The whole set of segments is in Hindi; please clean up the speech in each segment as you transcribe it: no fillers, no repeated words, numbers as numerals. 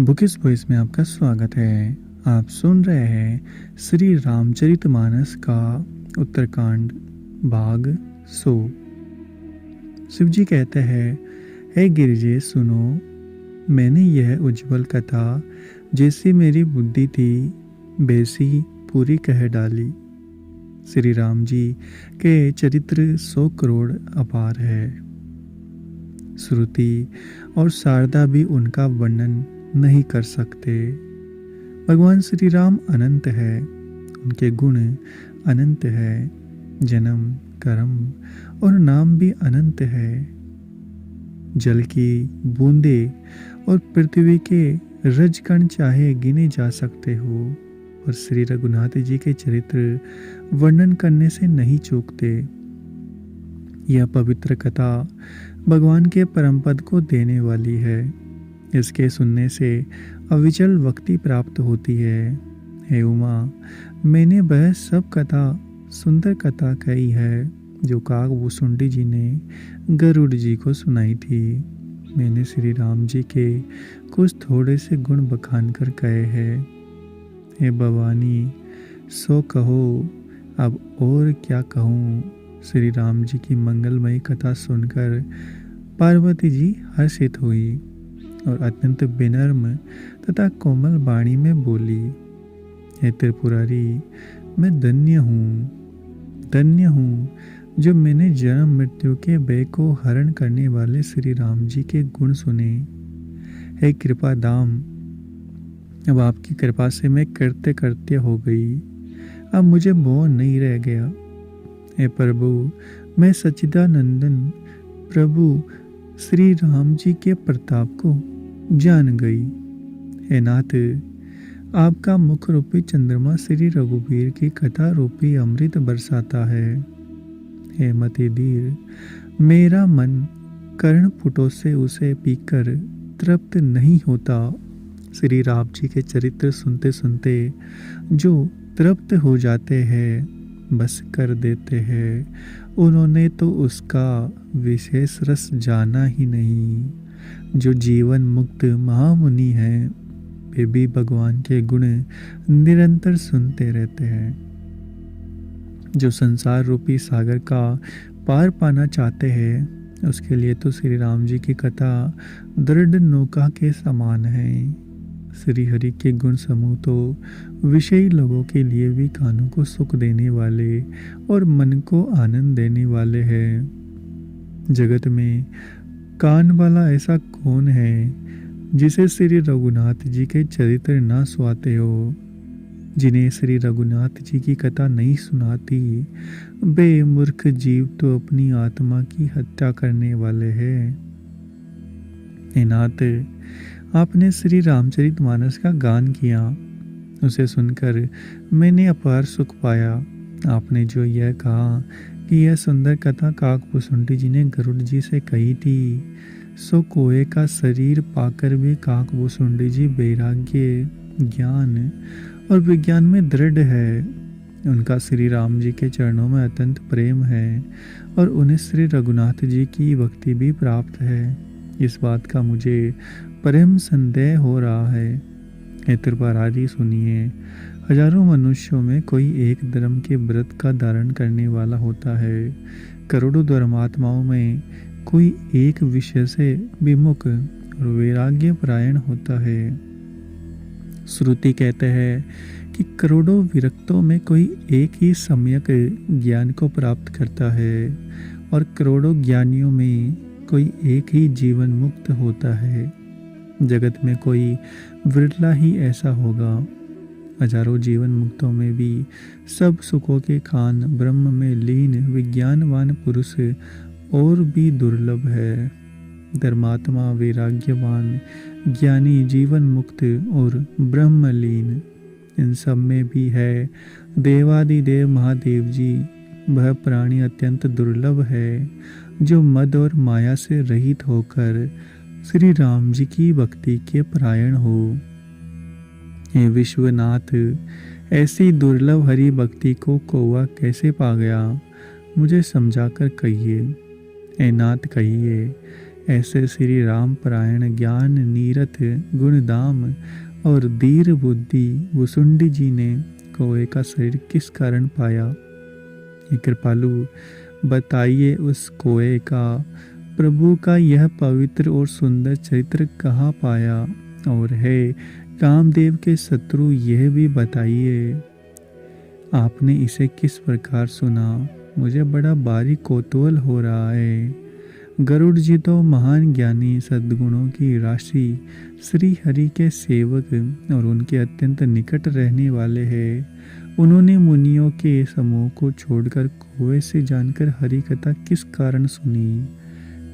बुकिस वॉइस में आपका स्वागत है। आप सुन रहे हैं श्री रामचरितमानस का उत्तरकांड भाग 100। शिवजी कहते हैं, हे गिरिजे सुनो, मैंने यह उज्जवल कथा जैसी मेरी बुद्धि थी वैसी पूरी कह डाली। श्री राम जी के चरित्र 100 करोड़ अपार है। श्रुति और शारदा भी उनका वर्णन नहीं कर सकते। भगवान श्री राम अनंत है, उनके गुण अनंत है, जन्म कर्म और नाम भी अनंत है। जल की बूंदे और पृथ्वी के रजकण चाहे गिने जा सकते हो, और श्री रघुनाथ जी के चरित्र वर्णन करने से नहीं चूकते। यह पवित्र कथा भगवान के परम पद को देने वाली है। इसके सुनने से अविचल भक्ति प्राप्त होती है। हे उमा, मैंने वह सब कथा सुंदर कथा कही है जो काकभूषुंडी जी ने गरुड़ जी को सुनाई थी। मैंने श्री राम जी के कुछ थोड़े से गुण बखान कर कहे हैं। हे भवानी, सो कहो, अब और क्या कहूँ। श्री राम जी की मंगलमयी कथा सुनकर पार्वती जी हर्षित हुई और अत्यंत विनम्र तथा कोमल वाणी में बोली, हे त्रिपुरारी, मैं धन्य हूँ जो मैंने जन्म मृत्यु के भय को हरण करने वाले श्री राम जी के गुण सुने। हे कृपा दाम, अब आपकी कृपा से मैं कृत्य कृत्य हो गई, अब मुझे मोह नहीं रह गया। हे प्रभु, मैं सच्चिदानंदन प्रभु श्री राम जी के प्रताप को जान गई। हे नाथ, आपका मुख रूपी चंद्रमा श्री रघुवीर की कथा रूपी अमृत बरसाता है। हे मति धीर, मेरा मन कर्ण पुटों से उसे पीकर तृप्त नहीं होता। श्री राम जी के चरित्र सुनते सुनते जो तृप्त हो जाते हैं, बस कर देते हैं, उन्होंने तो उसका विशेष रस जाना ही नहीं। जो जीवन मुक्त महामुनि हैं, वे भी भगवान के गुण निरंतर सुनते रहते हैं। जो संसार रूपी सागर का पार पाना चाहते हैं, उसके लिए तो श्री राम जी की कथा दृढ़ नौका के समान है। श्री हरि के गुण समूह तो विषयी लोगों के लिए भी कानों को सुख देने वाले और मन को आनंद देने वाले हैं। जगत में कान वाला ऐसा कौन है जिसे श्री रघुनाथ जी के चरित्र ना सुहाते हो। जिन्हें श्री रघुनाथ जी की कथा नहीं सुनाती, वे मूर्ख जीव तो अपनी आत्मा की हत्या करने वाले हैं। हे नाथ, आपने श्री रामचरितमानस का गान किया, उसे सुनकर मैंने अपार सुख पाया। आपने जो यह कहा कि यह सुंदर कथा काकभूषुंडी जी ने गरुड़ जी से कही थी, सो कोए का शरीर पाकर भी काकभूषुंडी जी वैराग्य, ज्ञान और विज्ञान में दृढ़ है। उनका श्री राम जी के चरणों में अत्यंत प्रेम है और उन्हें श्री रघुनाथ जी की भक्ति भी प्राप्त है। इस बात का मुझे परम संदेह हो रहा है। हे त्रिपुरारी, सुनिए, हजारों मनुष्यों में कोई एक धर्म के व्रत का धारण करने वाला होता है। करोड़ों धर्मात्माओं में कोई एक विषय से विमुख और वैराग्य परायण होता है। श्रुति कहते हैं कि करोड़ों विरक्तों में कोई एक ही सम्यक ज्ञान को प्राप्त करता है और करोड़ों ज्ञानियों में कोई एक ही जीवन मुक्त होता है। जगत में कोई विरला ही ऐसा होगा। हजारों जीवन मुक्तों में भी सब सुखों के खान ब्रह्म में लीन विज्ञानवान पुरुष और भी दुर्लभ है। धर्मात्मा, वैराग्यवान, ज्ञानी, जीवन मुक्त और ब्रह्मलीन, इन सब में भी है देवादिदेव महादेव जी। वह प्राणी अत्यंत दुर्लभ है जो मद और माया से रहित होकर श्री राम जी की भक्ति के परायण हो। हे विश्वनाथ, ऐसी दुर्लभ हरि भक्ति को कौवा कैसे पा गया, मुझे समझाकर कहिए। हे नाथ, कहिए, ऐसे श्री राम परायण ज्ञान नीरत गुणधाम और धीर बुद्धि वसुंडी जी ने कौए का शरीर किस कारण पाया? हे कृपालु, बताइए उस कौए का प्रभु का यह पवित्र और सुंदर चरित्र कहाँ पाया? और हे कामदेव के शत्रु, यह भी बताइए आपने इसे किस प्रकार सुना? मुझे बड़ा भारी कौतूहल हो रहा है। गरुड़ जी तो महान ज्ञानी, सद्गुणों की राशि, श्री हरि के सेवक और उनके अत्यंत निकट रहने वाले हैं। उन्होंने मुनियों के समूह को छोड़कर कौवे से जानकर हरि कथा किस कारण सुनी?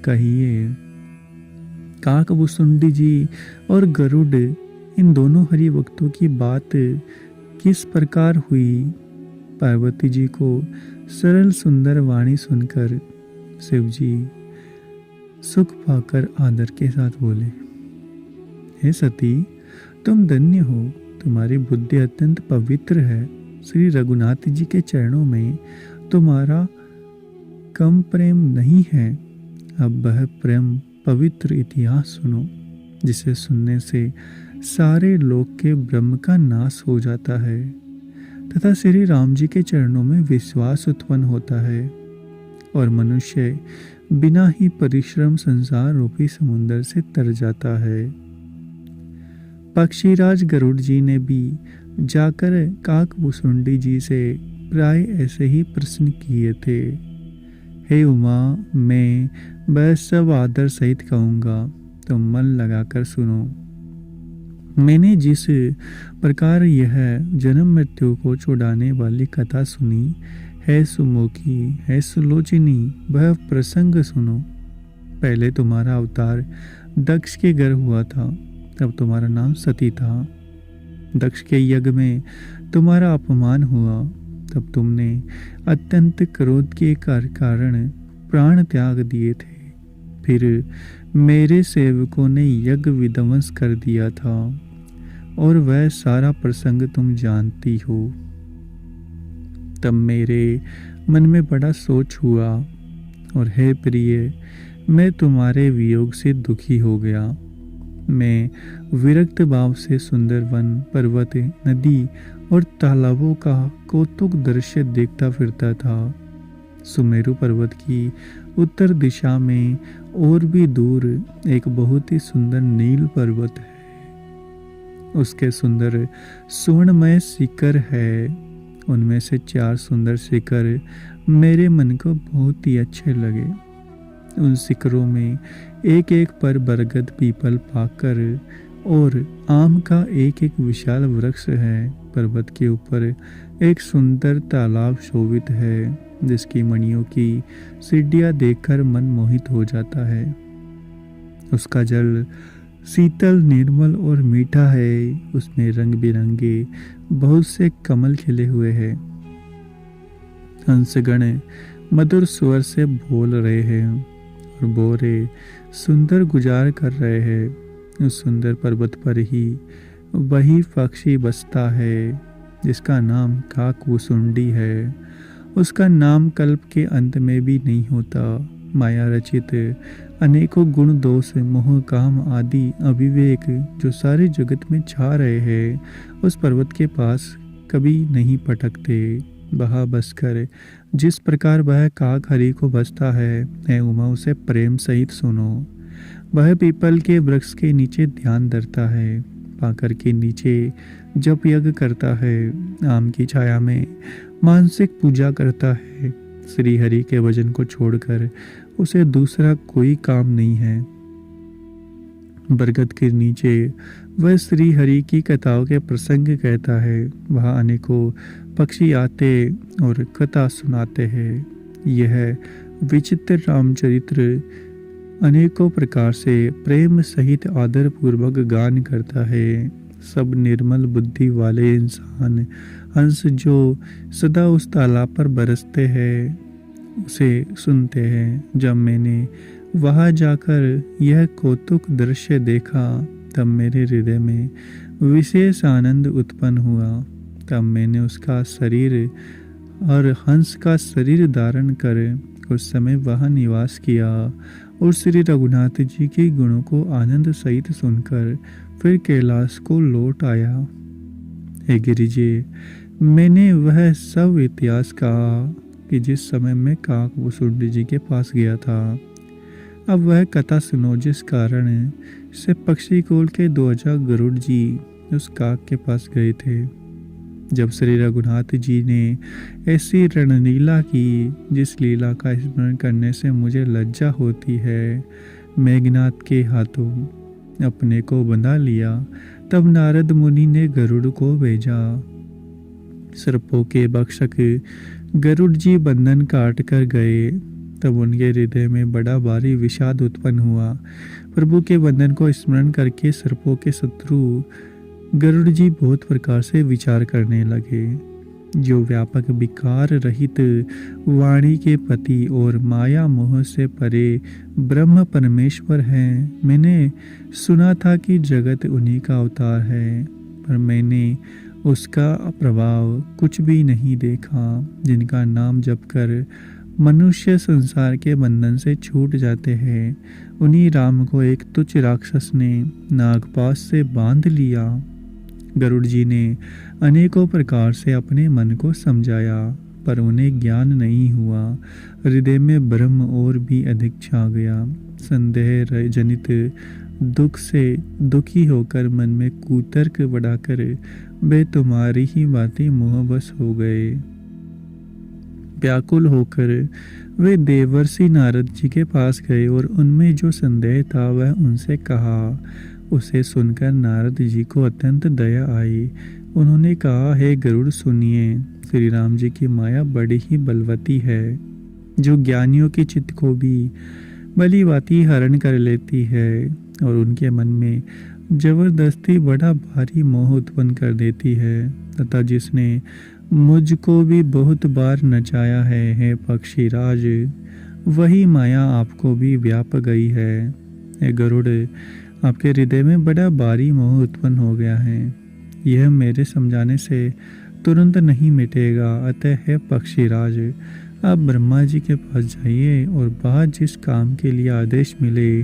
कहिए। काकभुसुंडी जी और गरुड़, इन दोनों हरि भक्तों की बात किस प्रकार हुई? पार्वती जी को सरल सुंदर वाणी सुनकर शिव जी सुख पाकर आदर के साथ बोले, हे सती, तुम धन्य हो, तुम्हारी बुद्धि अत्यंत पवित्र है। श्री रघुनाथ जी के चरणों में तुम्हारा कम प्रेम नहीं है। अब वह प्रेम पवित्र इतिहास सुनो, जिसे सुनने से सारे लोक के ब्रह्म का नाश हो जाता है तथा श्री राम जी के चरणों में विश्वास उत्पन्न होता है और मनुष्य बिना ही परिश्रम संसार रूपी समुद्र से तर जाता है। पक्षीराज गरुड़ जी ने भी जाकर काकभुसुंडी जी से प्राय ऐसे ही प्रश्न किए थे। हे उमा, मैं वह सब आदर सहित कहूँगा, तुम मन लगाकर सुनो। मैंने जिस प्रकार यह जन्म मृत्यु को छुड़ाने वाली कथा सुनी है सुमुखी, है सुलोचनी, वह प्रसंग सुनो। पहले तुम्हारा अवतार दक्ष के घर हुआ था, तब तुम्हारा नाम सती था। दक्ष के यज्ञ में तुम्हारा अपमान हुआ, तब तुमने अत्यंत क्रोध के कारण प्राण त्याग दिए थे। फिर मेरे सेवकों ने यज्ञ विध्वंस कर दिया था और वह सारा प्रसंग तुम जानती हो। तब मेरे मन में बड़ा सोच हुआ और हे प्रिय, मैं तुम्हारे वियोग से दुखी हो गया। मैं विरक्त भाव से सुंदर वन, पर्वत, नदी और तालाबों का कौतुक दृश्य देखता फिरता था। सुमेरु पर्वत की उत्तर दिशा में और भी दूर एक बहुत ही सुंदर नील पर्वत है। उसके सुंदर सुवर्णमय शिखर है। उनमें से 4 सुंदर शिखर मेरे मन को बहुत ही अच्छे लगे। उन शिखरों में एक एक पर बरगद, पीपल, पाकर और आम का एक एक विशाल वृक्ष है। पर्वत के ऊपर एक सुंदर तालाब शोभित है, जिसकी मणियों की सीढ़ियां देखकर मन मोहित हो जाता है। उसका जल शीतल, निर्मल और मीठा है। उसमें रंग बिरंगे बहुत से कमल खिले हुए हैं। हंसगण मधुर स्वर से बोल रहे हैं और बोरे सुंदर गुजार कर रहे हैं। उस सुंदर पर्वत पर ही वही पक्षी बसता है जिसका नाम काकभुसुंडी है। उसका नाम कल्प के अंत में भी नहीं होता। माया रचित अनेकों गुण, दोष, मोह, काम आदि अविवेक जो सारे जगत में छा रहे हैं, उस पर्वत के पास कभी नहीं पटकते। वहाँ बसकर जिस प्रकार वह काक हरि को बसता है उमा, उसे प्रेम सहित सुनो। वह पीपल के वृक्ष के नीचे ध्यान धरता है, पाकर के नीचे जप यज्ञ करता है, आम की छाया में मानसिक पूजा करता है। श्री हरि के भजन को छोड़कर उसे दूसरा कोई काम नहीं है। बरगद के नीचे वह श्री हरि की कथाओं के प्रसंग कहता है। वहाँ अनेकों पक्षी आते और कथा सुनाते हैं। यह विचित्र रामचरित्र अनेकों प्रकार से प्रेम सहित आदर पूर्वक गान करता है। सब निर्मल बुद्धि वाले इंसान हंस जो सदा उस तालाब पर बरसते हैं उसे सुनते हैं। जब मैंने वहां जाकर यह कौतुक दृश्य देखा, तब मेरे हृदय में विशेष आनंद उत्पन्न हुआ। तब मैंने उसका शरीर और हंस का शरीर धारण कर कुछ समय वहां निवास किया और श्री रघुनाथ जी के गुणों को आनंद सहित सुनकर फिर कैलाश को लौट आया। हे गिरिजे, मैंने वह सब इतिहास कहा कि जिस समय मैं काकभूषुंड जी के पास गया था। अब वह कथा सुनो जिस कारण से पक्षी कुल के ध्वजा गरुड़ जी उस काक के पास गए थे। जब श्री रघुनाथ जी ने ऐसी रणलीला की जिस लीला का स्मरण करने से मुझे लज्जा होती है, मेघनाथ के हाथों अपने को बंधा लिया, तब नारद मुनि ने गरुड़ को भेजा। सर्पों के भक्षक गरुड़ जी बंधन काट कर गए। तब उनके हृदय में बड़ा भारी विषाद उत्पन्न हुआ। प्रभु के बंधन को स्मरण करके सर्पों के शत्रु गरुड़ जी बहुत प्रकार से विचार करने लगे। जो व्यापक विकार रहित वाणी के पति और माया मोह से परे ब्रह्म परमेश्वर हैं। मैंने सुना था कि जगत उन्हीं का अवतार है, पर मैंने उसका प्रभाव कुछ भी नहीं देखा। जिनका नाम जप कर मनुष्य संसार के बंधन से छूट जाते हैं, उन्हीं राम को एक तुच्छ राक्षस ने नागपाश से बांध लिया। गरुड़ जी ने अनेकों प्रकार से अपने मन को समझाया, पर उन्हें ज्ञान नहीं हुआ। हृदय में ब्रह्म और भी अधिक छा गया। संदेह जनित दुख से दुखी होकर मन में कुतर्क बढ़ाकर वे तुम्हारी ही बातें मोहबस हो गए। व्याकुल होकर वे देवर्षि नारद जी के पास गए और उनमें जो संदेह था वह उनसे कहा। उसे सुनकर नारद जी को अत्यंत दया आई। उन्होंने कहा, हे गरुड़, सुनिए, श्री राम जी की माया बड़ी ही बलवती है, जो ज्ञानियों के चित्त को भी भली भांति हरण कर लेती है और उनके मन में जबरदस्ती बड़ा भारी मोह उत्पन्न कर देती है, तथा जिसने मुझको भी बहुत बार नचाया है। हे पक्षीराज, वही माया आपको भी व्याप गई है। हे गरुड़, आपके हृदय में बड़ा भारी मोह उत्पन्न हो गया है। यह मेरे समझाने से तुरंत नहीं मिटेगा। अतः हे पक्षीराज, आप ब्रह्मा जी के पास जाइए और बाद जिस काम के लिए आदेश मिले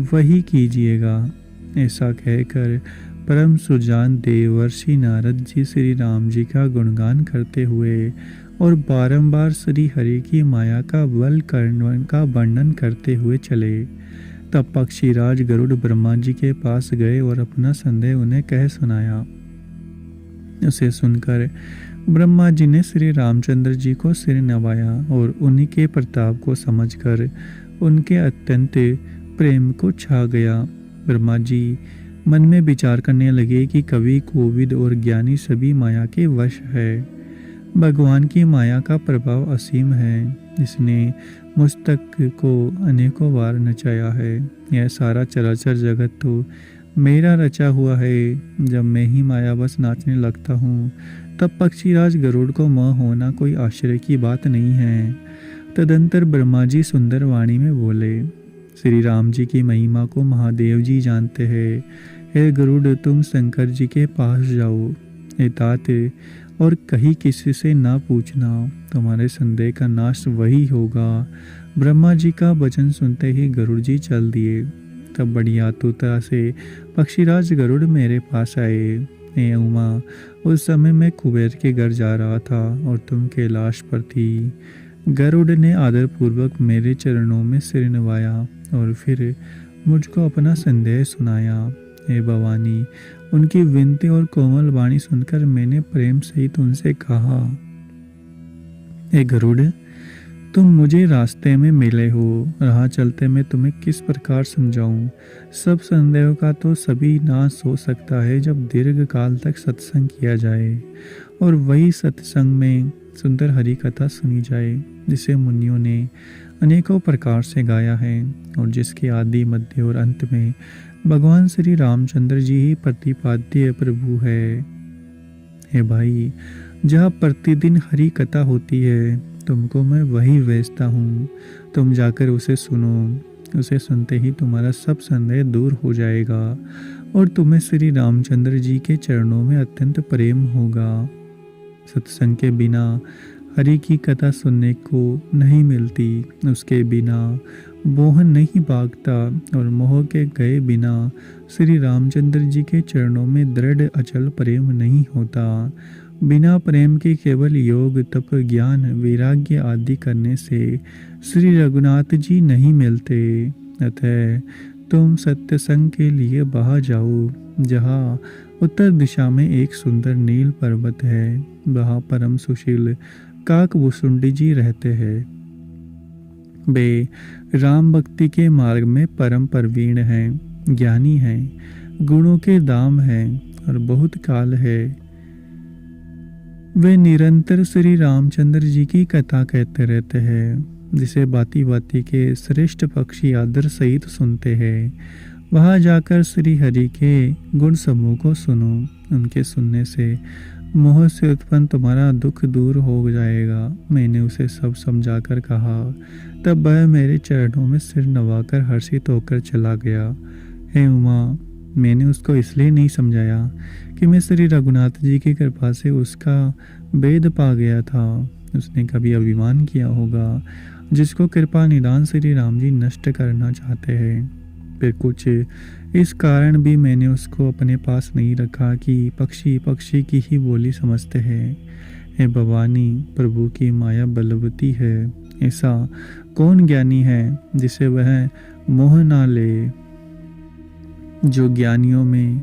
वही कीजिएगा। ऐसा कहकर परम सुजान देवर्षि नारद जी श्री राम जी का गुणगान करते हुए और बारंबार श्री हरि की माया का बल का वर्णन करते हुए चले। तब पक्षीराज गरुड़ ब्रह्मा जी के पास गए और अपना संदेह उन्हें कह सुनाया। उसे सुनकर ब्रह्मा जी ने श्री रामचंद्र जी को सिर नवाया और उन्हीं के प्रताप को समझकर उनके अत्यंत प्रेम को छा गया। ब्रह्मा जी मन में विचार करने लगे कि कवि, कोविद और ज्ञानी सभी माया के वश है। भगवान की माया का प्रभाव असीम है, जिसने मुझ तक को अनेकों बार नचाया है। यह सारा चराचर जगत तो मेरा रचा हुआ है। जब मैं ही मायावश नाचने लगता हूँ, तब पक्षीराज गरुड़ को मोह होना कोई आश्चर्य की बात नहीं है। तदंतर ब्रह्मा जी सुंदर वाणी में बोले, श्री राम जी की महिमा को महादेव जी जानते हैं। हे गरुड़, तुम शंकर जी के पास जाओ। हे तात, और कहीं किसी से ना पूछना, तुम्हारे संदेह का नाश वही होगा। ब्रह्मा जी का वचन सुनते ही गरुड़ जी चल दिए। तब बड़ी आतुरता से पक्षीराज गरुड़ मेरे पास आए। हे उमा, उस समय मैं कुबेर के घर जा रहा था और तुम कैलाश पर थी। गरुड़ ने आदरपूर्वक मेरे चरणों में सिर नवाया और फिर मुझको अपना संदेह सुनाया। हे भवानी, उनकी विनती और कोमल वाणी सुनकर मैंने प्रेम सहित उनसे कहा, हे गरुड़, तुम मुझे रास्ते में मिले हो, राह चलते मैं तुम्हें किस प्रकार समझाऊं। सब संदेहों का तो सभी नाश हो सकता है जब दीर्घ काल तक सत्संग किया जाए और वही सत्संग में सुंदर हरि कथा सुनी जाए, जिसे मुनियों ने अनेकों प्रकार से गाया है और जिसके आदि, मध्य और अंत में भगवान श्री रामचंद्र जी ही प्रतिपाद्य प्रभु है। हे भाई, जहाँ प्रतिदिन हरि कथा होती है, तुमको मैं वही भेजता हूँ। तुम जाकर उसे सुनो। उसे सुनते ही तुम्हारा सब संदेह दूर हो जाएगा और तुम्हें श्री रामचंद्र जी के चरणों में अत्यंत प्रेम होगा। सत्संग के बिना हरि की कथा सुनने को नहीं मिलती। उसके बिना मोह नहीं भागता और मोह के गए बिना श्री रामचंद्र जी के चरणों में दृढ़ अचल प्रेम नहीं होता। बिना प्रेम के केवल योग तप ज्ञान वैराग्य आदि करने से श्री रघुनाथ जी नहीं मिलते। अतः तुम सत्संग के लिए बाहर जाओ, जहाँ उत्तर दिशा में एक सुंदर नील पर्वत है। वहाँ परम सुशील काकभूषुंडी जी रहते हैं। वे राम भक्ति के मार्ग में परम प्रवीण हैं, ज्ञानी हैं, गुणों के दाम हैं और बहुत काल है वे निरंतर श्री रामचंद्र जी की कथा कहते रहते हैं, जिसे बाती बाती के श्रेष्ठ पक्षी आदर सहित सुनते हैं। वहां जाकर श्री हरि के गुण समूह को सुनो। उनके सुनने से मोह से उत्पन्न तुम्हारा दुख दूर हो जाएगा। मैंने उसे सब समझाकर कहा। तब वह मेरे चरणों में सिर नवाकर हर्षित होकर चला गया। हे उमा, मैंने उसको इसलिए नहीं समझाया कि मैं श्री रघुनाथ जी की कृपा से उसका वेद पा गया था। उसने कभी अभिमान किया होगा, जिसको कृपा निदान श्री राम जी नष्ट करना चाहते हैं। फिर कुछ इस कारण भी मैंने उसको अपने पास नहीं रखा कि पक्षी पक्षी की ही बोली समझते हैं। हे भवानी, प्रभु की माया बलवती है। ऐसा कौन ज्ञानी है जिसे वह मोह ना ले, जो ज्ञानियों में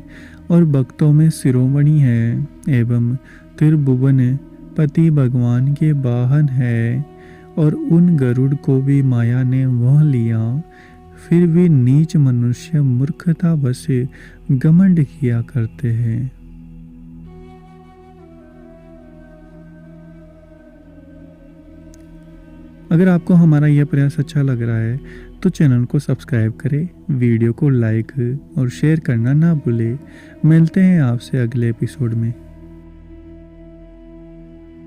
और भक्तों में शिरोमणि है एवं त्रिभुवन पति भगवान के वाहन है। और उन गरुड़ को भी माया ने मोह लिया। फिर भी नीच मनुष्य मूर्खता बस घमंड किया करते हैं। अगर आपको हमारा यह प्रयास अच्छा लग रहा है तो चैनल को सब्सक्राइब करें, वीडियो को लाइक और शेयर करना ना भूलें। मिलते हैं आपसे अगले एपिसोड में।